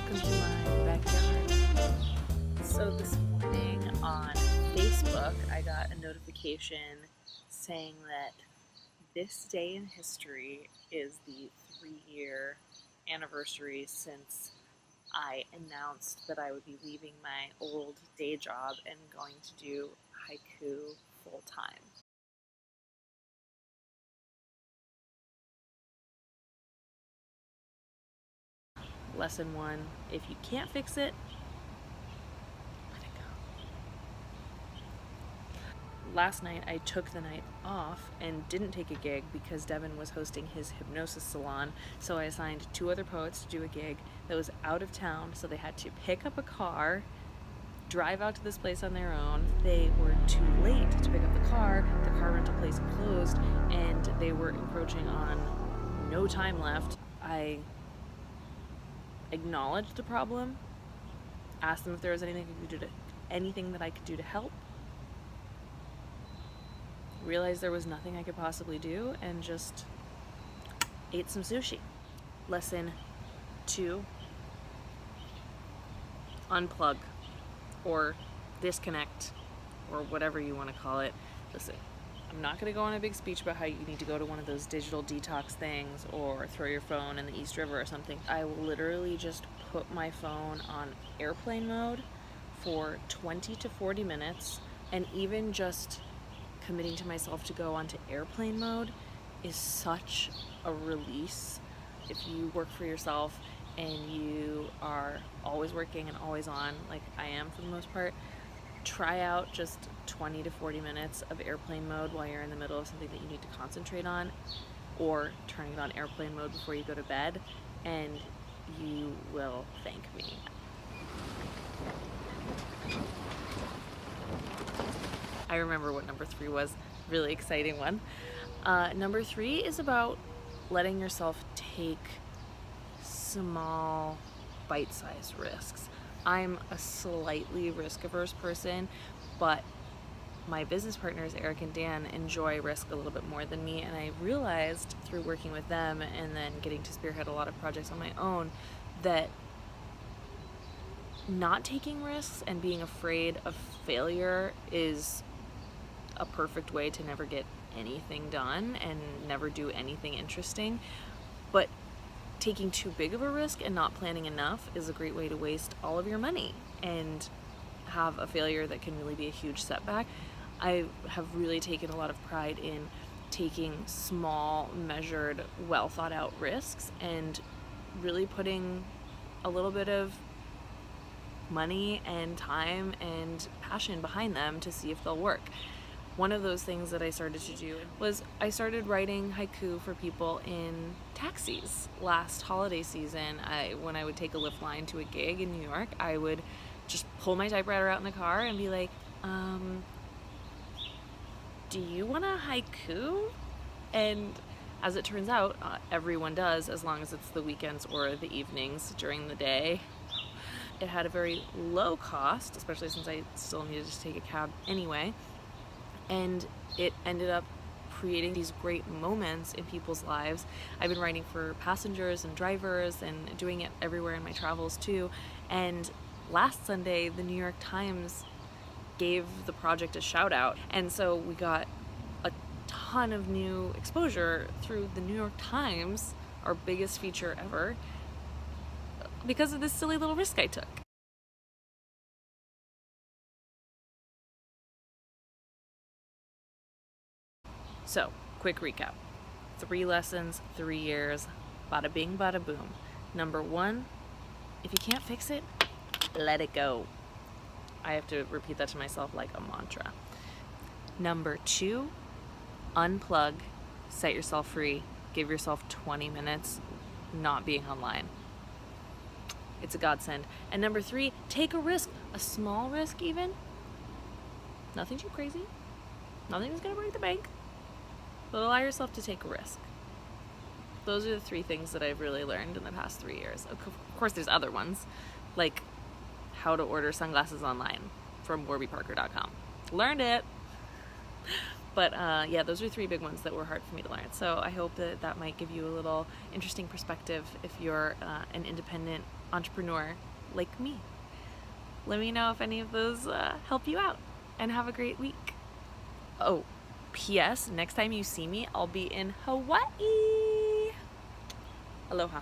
welcome to my backyard. So this morning on Facebook, I got a notification saying that this day in history is the 3-year anniversary since I announced that I would be leaving my old day job and going to do haiku full time. Lesson 1, if you can't fix it, let it go. Last night I took the night off and didn't take a gig because Devin was hosting his hypnosis salon, so I assigned 2 other poets to do a gig that was out of town, so they had to pick up a car, drive out to this place on their own. They were too late to pick up the car rental place closed, and they were encroaching on no time left. I acknowledged the problem, asked them if there was anything that I could do to help, realized there was nothing I could possibly do, and just ate some sushi. Lesson 2, unplug or disconnect or whatever you want to call it. Listen, I'm not going to go on a big speech about how you need to go to one of those digital detox things or throw your phone in the East River or something. I will literally just put my phone on airplane mode for 20 to 40 minutes, and even just committing to myself to go onto airplane mode is such a release. If you work for yourself and you are always working and always on, like I am for the most part, try out just 20 to 40 minutes of airplane mode while you're in the middle of something that you need to concentrate on, or turning it on airplane mode before you go to bed, and you will thank me. I remember what number 3 was. Really exciting one. Number 3 is about letting yourself take small, bite-sized risks. I'm a slightly risk-averse person, but my business partners, Eric and Dan, enjoy risk a little bit more than me, and I realized through working with them and then getting to spearhead a lot of projects on my own that not taking risks and being afraid of failure is a perfect way to never get anything done and never do anything interesting. But taking too big of a risk and not planning enough is a great way to waste all of your money and have a failure that can really be a huge setback. I have really taken a lot of pride in taking small, measured, well thought out risks and really putting a little bit of money and time and passion behind them to see if they'll work. One of those things that I started to do was I started writing haiku for people in taxis last holiday season. When I would take a lift line to a gig in New York, I would just pull my typewriter out in the car and be like, do you want a haiku? And as it turns out, everyone does, as long as it's the weekends or the evenings during the day. It had a very low cost, especially since I still needed to take a cab anyway. And it ended up creating these great moments in people's lives. I've been writing for passengers and drivers and doing it everywhere in my travels too. And last Sunday, the New York Times gave the project a shout out. And so we got a ton of new exposure through the New York Times, our biggest feature ever, because of this silly little risk I took. So, quick recap. 3 lessons, 3 years, bada bing, bada boom. Number 1, if you can't fix it, let it go. I have to repeat that to myself like a mantra. Number 2, unplug, set yourself free, give yourself 20 minutes not being online. It's a godsend. And number 3, take a risk, a small risk even. Nothing too crazy. Nothing is gonna break the bank. But allow yourself to take a risk. Those are the 3 things that I've really learned in the past 3 years. Of course, there's other ones, like how to order sunglasses online from warbyparker.com. Learned it. But yeah, those are 3 big ones that were hard for me to learn. So I hope that that might give you a little interesting perspective if you're an independent entrepreneur like me. Let me know if any of those help you out, and have a great week. Oh, P.S. Next time you see me, I'll be in Hawaii. Aloha.